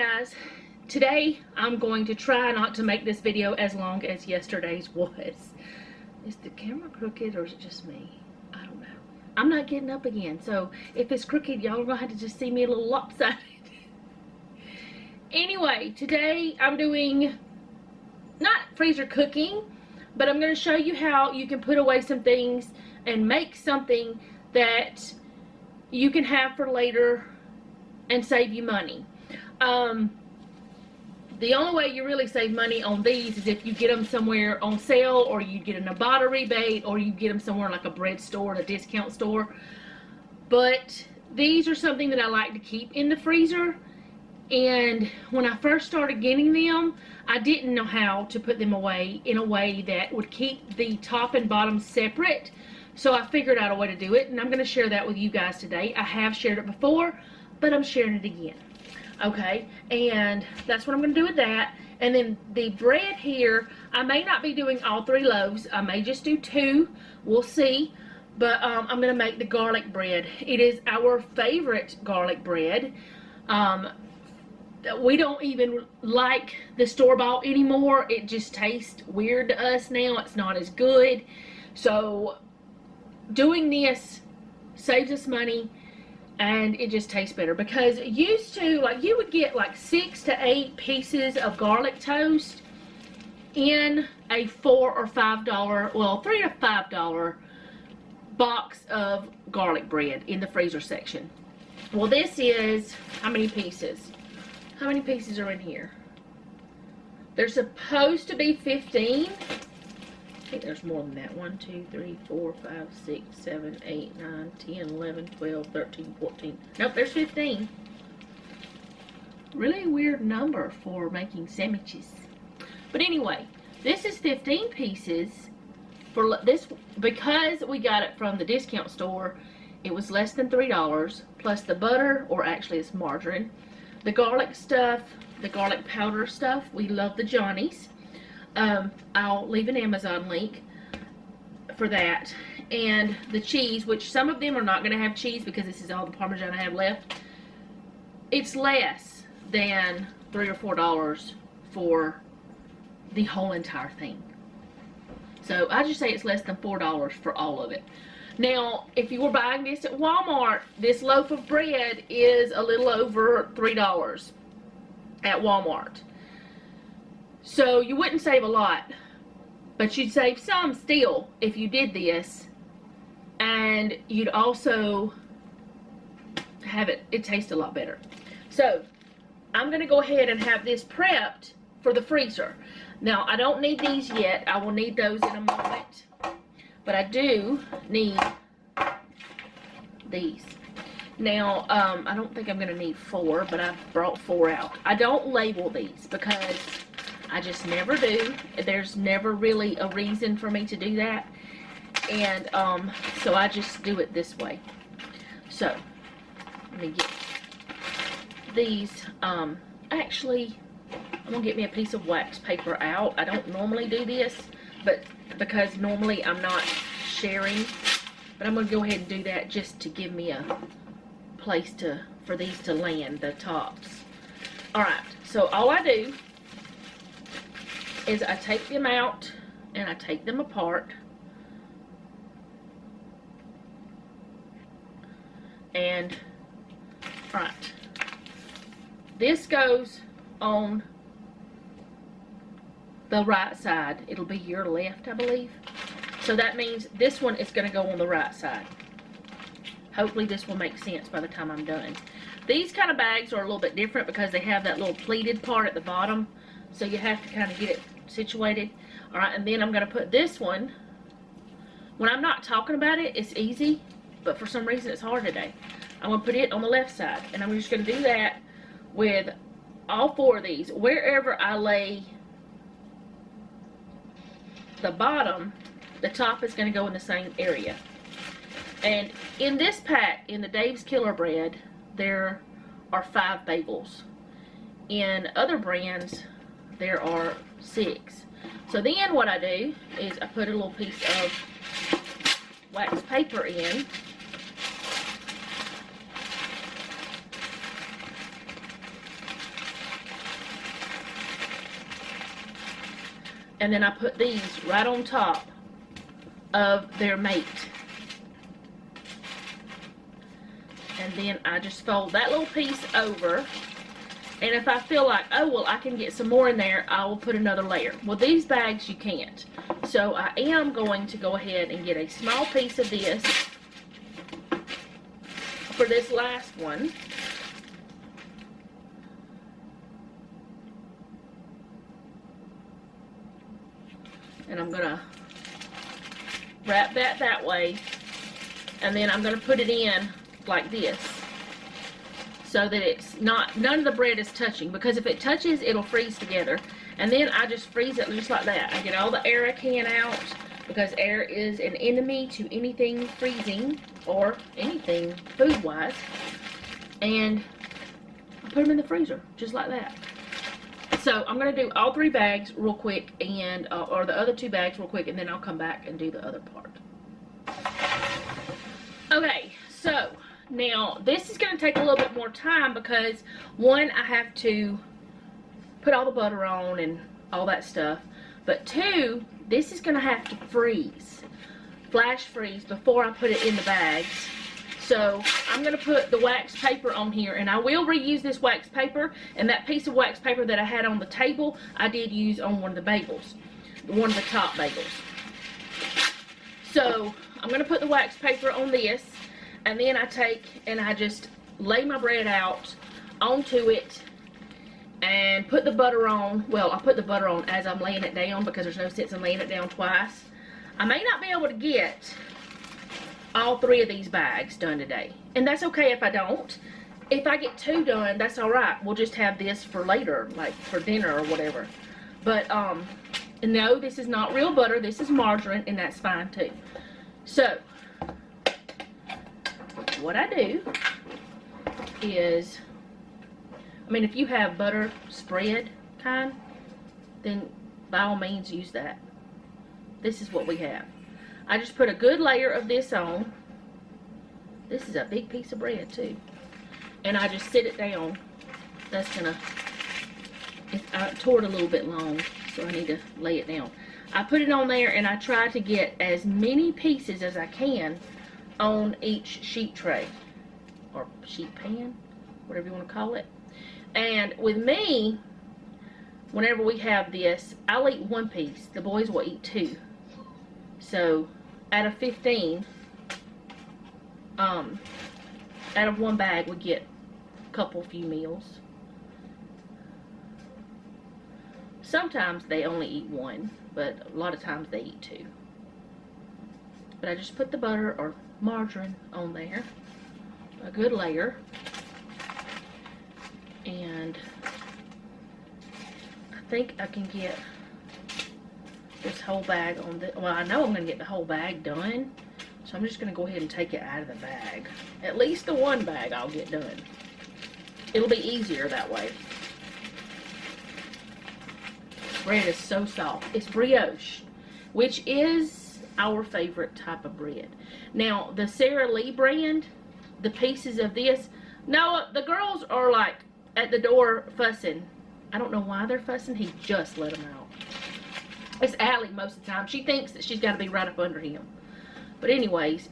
guys, today I'm going to try not to make this video as long as yesterday's was. Is the camera crooked or is it just me? I don't know. I'm not getting up again, so if it's crooked, y'all are gonna have to just see me a little lopsided. Anyway, today I'm doing not freezer cooking, but I'm going to show you how you can put away some things and make something that you can have for later and save you money. The only way you really save money on these is if you get them somewhere on sale, or you get an Ibotta rebate, or you get them somewhere like a bread store, a discount store. But these are something that I like to keep in the freezer. And when I first started getting them, I didn't know how to put them away in a way that would keep the top and bottom separate. So I figured out a way to do it, and I'm going to share that with you guys today. I have shared it before, but I'm sharing it again. Okay, and that's what I'm going to do with that. And then the bread here, I may not be doing all 3 loaves. I may just do 2. We'll see. But I'm going to make the garlic bread. It is our favorite garlic bread. We don't even like the store-bought anymore. It just tastes weird to us now. It's not as good. So doing this saves us money, and it just tastes better. Because used to, like, you would get like 6 to 8 pieces of garlic toast in a $4 or $5, well, $3 to $5 box of garlic bread in the freezer section. Well, this is how many pieces? How many pieces are in here? There's supposed to be 15. I think there's more than that. 1, 2, 3, 4, 5, 6, 7, 8, 9, 10, 11, 12, 13, 14. Nope, there's 15. Really weird number for making sandwiches. But anyway, this is 15 pieces. For this, because we got it from the discount store, it was less than $3, plus the butter, or actually it's margarine, the garlic stuff, the garlic powder stuff. We love the Johnny's. I'll leave an Amazon link for that. And the cheese, which some of them are not going to have cheese because this is all the Parmesan I have left. It's less than $3 or $4 for the whole entire thing. So I just say it's less than $4 for all of it. Now, if you were buying this at Walmart, this loaf of bread is a little over $3 at Walmart. So you wouldn't save a lot, but you'd save some still if you did this. And you'd also have it taste a lot better. So I'm going to go ahead and have this prepped for the freezer. Now, I don't need these yet. I will need those in a moment. But I do need these. Now, I don't think I'm going to need 4, but I brought 4 out. I don't label these because I just never do. There's never really a reason for me to do that. And so I just do it this way. So, let me get these. Actually, I'm going to get me a piece of wax paper out. I don't normally do this, but because normally I'm not sharing, but I'm going to go ahead and do that just to give me a place for these to land, the tops. Alright, so all I do is I take them out and I take them apart, and alright, this goes on the right side. It'll be your left, I believe. So that means this one is going to go on the right side. Hopefully this will make sense by the time I'm done. These kind of bags are a little bit different because they have that little pleated part at the bottom. So you have to kind of get it situated. Alright, and then I'm going to put this one. When I'm not talking about it, it's easy. But for some reason it's hard today. I'm going to put it on the left side. And I'm just going to do that with all 4 of these. Wherever I lay the bottom, the top is going to go in the same area. And in this pack, in the Dave's Killer Bread, there are 5 bagels. In other brands, there are 6. So then what I do is I put a little piece of wax paper in. And then I put these right on top of their mate. And then I just fold that little piece over. And if I feel like, oh, well, I can get some more in there, I will put another layer. Well, these bags you can't. So I am going to go ahead and get a small piece of this for this last one. And I'm going to wrap that way. And then I'm going to put it in like this, so that it's not, none of the bread is touching, because if it touches, it'll freeze together. And then I just freeze it just like that. I get all the air I can out, because air is an enemy to anything freezing or anything food-wise. And I put them in the freezer just like that. So I'm going to do all 3 bags real quick, and or the other 2 bags real quick, and then I'll come back and do the other part. Okay, so now this is going to take a little bit more time, because one, I have to put all the butter on and all that stuff, but 2, this is going to have to freeze, flash freeze, before I put it in the bags. So I'm going to put the wax paper on here, and I will reuse this wax paper, and that piece of wax paper that I had on the table, I did use on one of the bagels, one of the top bagels. So I'm going to put the wax paper on this, and then I take and I just lay my bread out onto it and put the butter on. Well, I put the butter on as I'm laying it down, because there's no sense in laying it down twice. I may not be able to get all 3 of these bags done today, and that's okay if I don't. If I get 2 done, that's alright. We'll just have this for later, like for dinner or whatever. But no, this is not real butter, this is margarine, and that's fine too. So what I do is, I mean, if you have butter spread kind, then by all means use that. This is what we have. I just put a good layer of this on. This is a big piece of bread too. And I just sit it down. That's gonna, I tore it a little bit long, so I need to lay it down. I put it on there, and I try to get as many pieces as I can on each sheet tray, or sheet pan, whatever you want to call it. And with me, whenever we have this, I'll eat 1 piece. The boys will eat 2. So out of 15, out of 1 bag, we get a few meals. Sometimes they only eat 1, but a lot of times they eat 2. But I just put the butter or margarine on there, a good layer, and I think I can get this whole bag on the, well, I know I'm going to get the whole bag done, so I'm just going to go ahead and take it out of the bag. At least the 1 bag I'll get done. It'll be easier that way. Bread is so soft. It's brioche, which is our favorite type of bread. Now, the Sara Lee brand, the pieces of this, no, the girls are like at the door fussing. I don't know why they're fussing. He just let them out. It's Allie most of the time. She thinks that she's got to be right up under him. But anyways,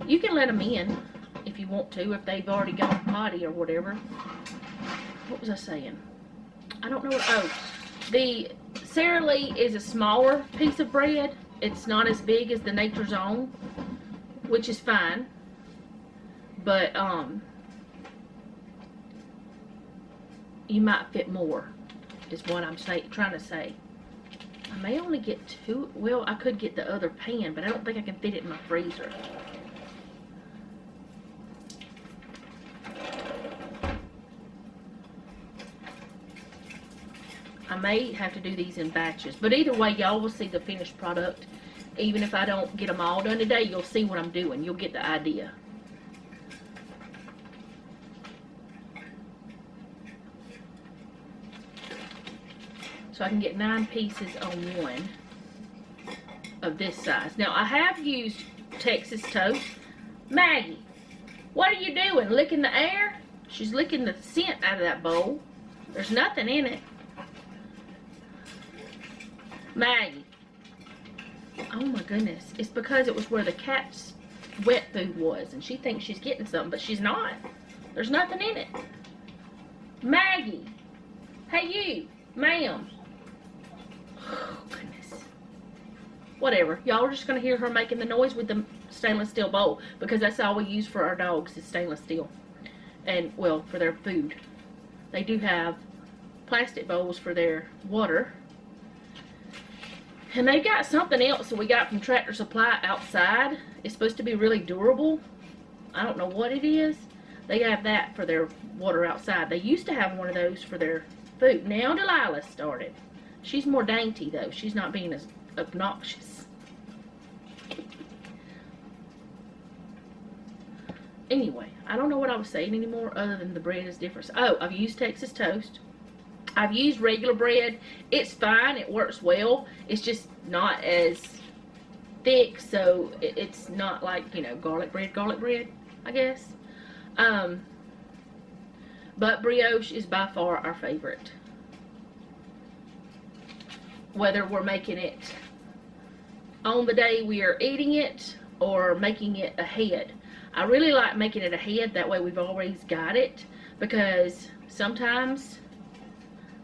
you can let them in if you want to, if they've already gone potty or whatever. What was I saying? I don't know what, oh, the Sara Lee is a smaller piece of bread. It's not as big as the Nature's Own, which is fine. But, you might fit more, is what I'm trying to say. I may only get 2, well, I could get the other pan, but I don't think I can fit it in my freezer. I may have to do these in batches, but either way, y'all will see the finished product. Even if I don't get them all done today, you'll see what I'm doing. You'll get the idea. So I can get 9 pieces on 1 of this size. Now, I have used Texas toast. Maggie, what are you doing? Licking the air? She's licking the scent out of that bowl. There's nothing in it. Maggie. Oh my goodness. It's because it was where the cat's wet food was. And she thinks she's getting something, but she's not. There's nothing in it. Maggie. Hey you. Ma'am. Oh goodness. Whatever. Y'all are just going to hear her making the noise with the stainless steel bowl. Because that's all we use for our dogs is stainless steel. And, well, for their food. They do have plastic bowls for their water. And they got something else that we got from Tractor Supply outside. It's supposed to be really durable. I don't know what it is. They have that for their water outside. They used to have one of those for their food. Now Delilah started. She's more dainty though. She's not being as obnoxious. Anyway, I don't know what I was saying anymore other than the bread is different. Oh, I've used Texas toast. I've used regular bread. It's fine. It works well. It's just not as thick, so it's not like, you know, garlic bread, I guess. But brioche is by far our favorite. Whether we're making it on the day we are eating it or making it ahead. I really like making it ahead. That way we've always got it, because sometimes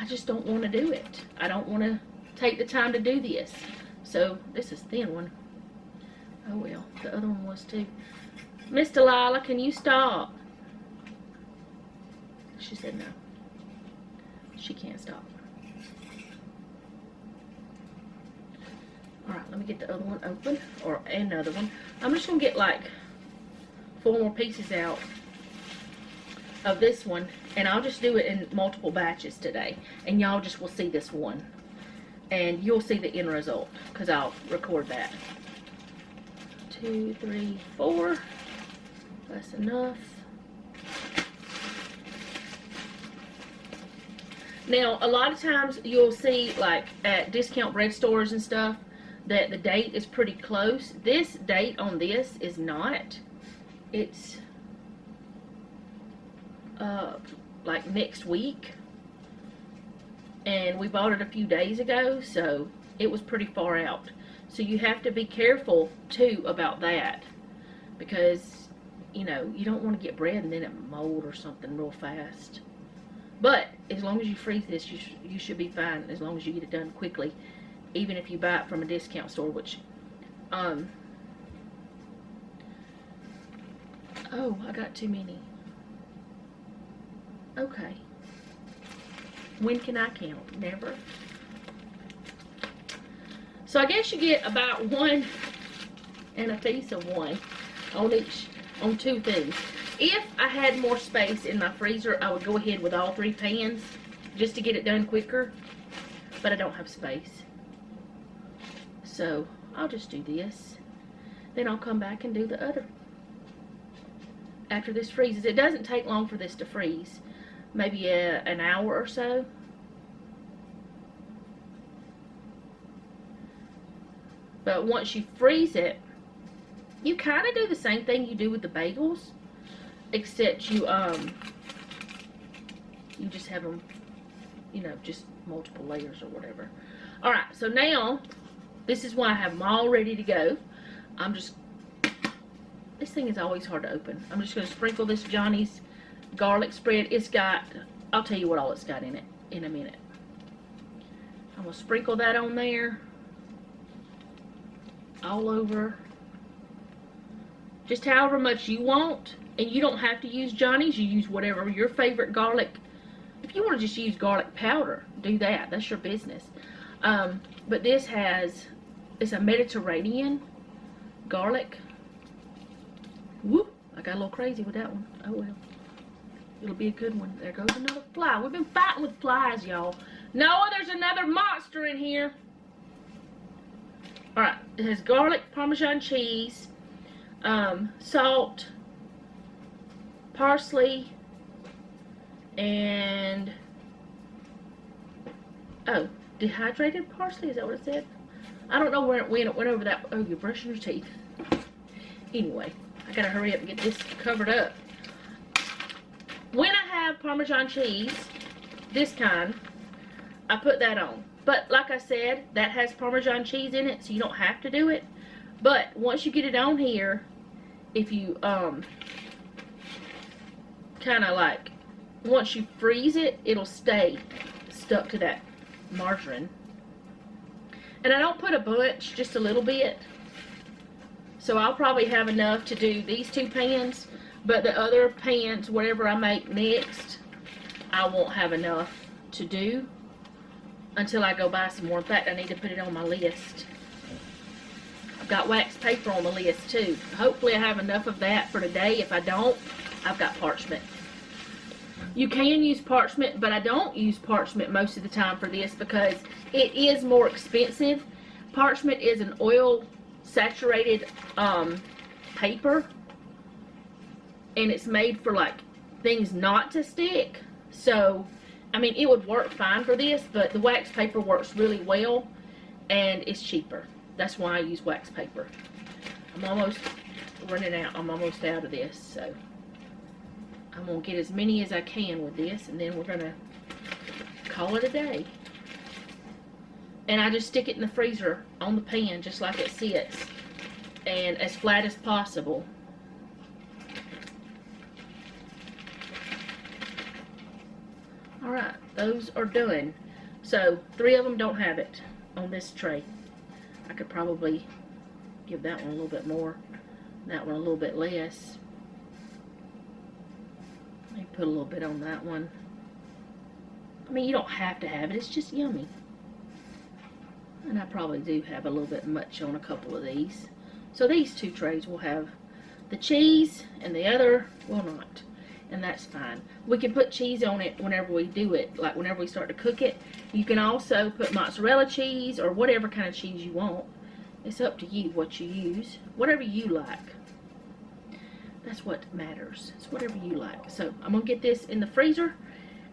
I just don't want to do it. I don't want to take the time to do this. So, this is a thin one. Oh well, the other one was too. Miss Delilah, can you stop? She said no. She can't stop. Alright, let me get the other one open. Or another one. I'm just going to get like 4 more pieces out of this one, and I'll just do it in multiple batches today, and y'all just will see this one, and you'll see the end result because I'll record that. 2, 3, 4. That's enough. Now a lot of times you'll see, like at discount bread stores and stuff, that the date is pretty close. This date on this is not. It's like next week, and we bought it a few days ago, so it was pretty far out. So you have to be careful too about that, because you know you don't want to get bread and then it mold or something real fast. But as long as you freeze this, you should be fine, as long as you get it done quickly, even if you buy it from a discount store, which oh, I got too many. Okay. When can I count? Never. So I guess you get about 1 and a piece of 1 on each, on 2 things. If I had more space in my freezer, I would go ahead with all 3 pans just to get it done quicker. But I don't have space. So I'll just do this. Then I'll come back and do the other. After this freezes. It doesn't take long for this to freeze. Maybe an hour or so. But once you freeze it, you kind of do the same thing you do with the bagels, except you just have them, you know, just multiple layers or whatever. All right, so now this is why I have them all ready to go. This thing is always hard to open. I'm just going to sprinkle this Johnny's garlic spread. It's got, I'll tell you what all it's got in it in a minute. I'm going to sprinkle that on there. All over. Just however much you want. And you don't have to use Johnny's. You use whatever your favorite garlic. If you want to just use garlic powder, do that. That's your business. But this has, it's a Mediterranean garlic. Whoop. I got a little crazy with that one. Oh well. It'll be a good one. There goes another fly. We've been fighting with flies, y'all. Noah, there's another monster in here. Alright, it has garlic, Parmesan cheese, salt, parsley, and, oh, dehydrated parsley? Is that what it said? I don't know where it went. It went over that. Oh, you're brushing your teeth. Anyway, I gotta hurry up and get this covered up. When I have Parmesan cheese, this kind, I put that on. But like I said, that has Parmesan cheese in it, so you don't have to do it. But once you get it on here, if you kind of like, once you freeze it, it'll stay stuck to that margarine. And I don't put a bunch, just a little bit. So I'll probably have enough to do these 2 pans, but the other pans, whatever I make next, I won't have enough to do until I go buy some more. In fact, I need to put it on my list. I've got wax paper on the list too. Hopefully I have enough of that for today. If I don't, I've got parchment. You can use parchment, but I don't use parchment most of the time for this because it is more expensive. Parchment is an oil saturated paper, and it's made for like things not to stick. So I mean, it would work fine for this, but the wax paper works really well and it's cheaper. That's why I use wax paper. I'm almost running out. I'm almost out of this, so I'm gonna get as many as I can with this, and then we're gonna call it a day. And I just stick it in the freezer on the pan just like it sits, and as flat as possible. Alright, those are done. So 3 of them don't have it on this tray. I could probably give that one a little bit more, that one a little bit less. Maybe put a little bit on that one. I mean, you don't have to have it, it's just yummy. And I probably do have a little bit much on a couple of these. So these 2 trays will have the cheese and the other will not. And that's fine. We can put cheese on it whenever we do it, like whenever we start to cook it. You can also put mozzarella cheese or whatever kind of cheese you want. It's up to you what you use. Whatever you like. That's what matters. It's whatever you like. So I'm going to get this in the freezer,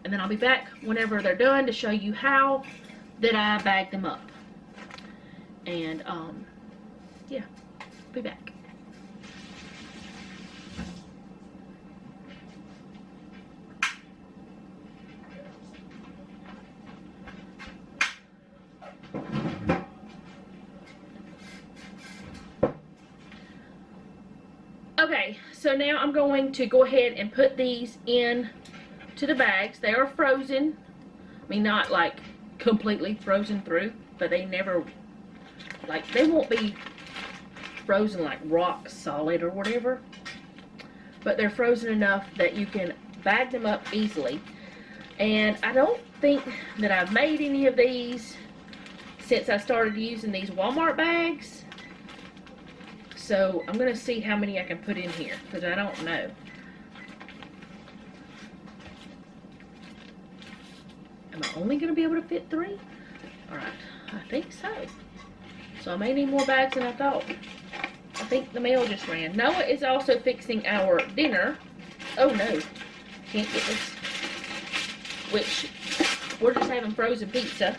and then I'll be back whenever they're done to show you how that I bag them up. And yeah, be back. Okay, so now I'm going to go ahead and put these in to the bags. They are frozen. I mean, not like completely frozen through, but they never, like, they won't be frozen like rock solid or whatever. But they're frozen enough that you can bag them up easily. And I don't think that I've made any of these since I started using these Walmart bags. So I'm going to see how many I can put in here, because I don't know. Am I only going to be able to fit 3? Alright, I think so. So I may need more bags than I thought. I think the mail just ran. Noah is also fixing our dinner. Oh no, can't get this. Which, we're just having frozen pizza.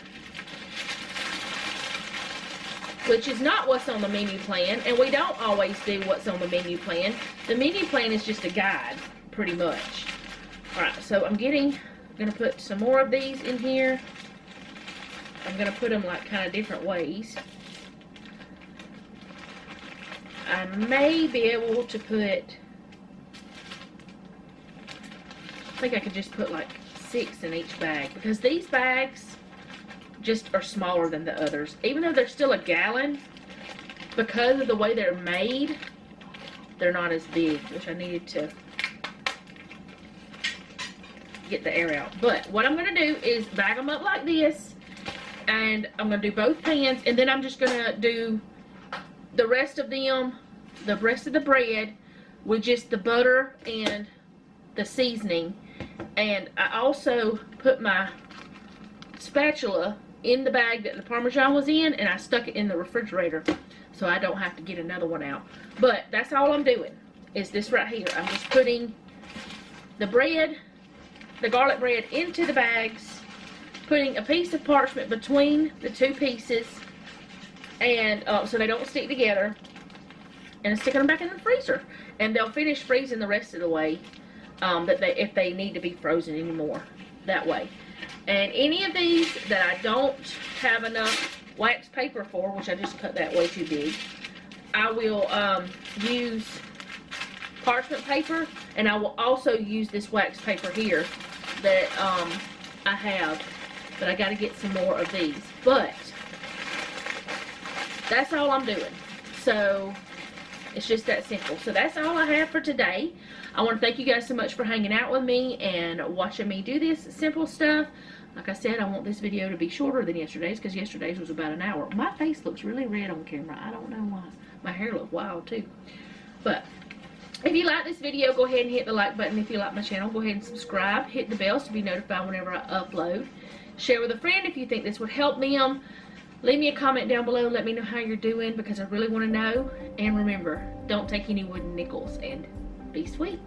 Which is not what's on the menu plan, and we don't always do what's on the menu plan. The menu plan is just a guide, pretty much. Alright, so I'm going to put some more of these in here. I'm going to put them like kind of different ways. I may be able to put, I think I could just put like 6 in each bag, because these bags just are smaller than the others. Even though they're still a gallon, because of the way they're made, they're not as big, which I needed to get the air out. But what I'm going to do is bag them up like this, and I'm going to do both pans, and then I'm just going to do the rest of them, the rest of the bread, with just the butter and the seasoning. And I also put my spatula in the bag that the Parmesan was in, and I stuck it in the refrigerator so I don't have to get another one out. But that's all I'm doing, is this right here. I'm just putting the bread, the garlic bread, into the bags, putting a piece of parchment between the 2 pieces, and so they don't stick together, and sticking them back in the freezer. And they'll finish freezing the rest of the way, if they need to be frozen anymore that way. And any of these that I don't have enough wax paper for, which I just cut that way too big, I will use parchment paper, and I will also use this wax paper here that I have, but I got to get some more of these. But that's all I'm doing. So it's just that simple. So that's all I have for today. I want to thank you guys so much for hanging out with me and watching me do this simple stuff. Like I said, I want this video to be shorter than yesterday's, because yesterday's was about an hour. My face looks really red on camera. I don't know why. My hair looks wild too. But if you like this video, go ahead and hit the like button. If you like my channel, go ahead and subscribe. Hit the bell to be notified whenever I upload. Share with a friend if you think this would help them. Leave me a comment down below. Let me know how you're doing, because I really want to know. And remember, don't take any wooden nickels, and be sweet.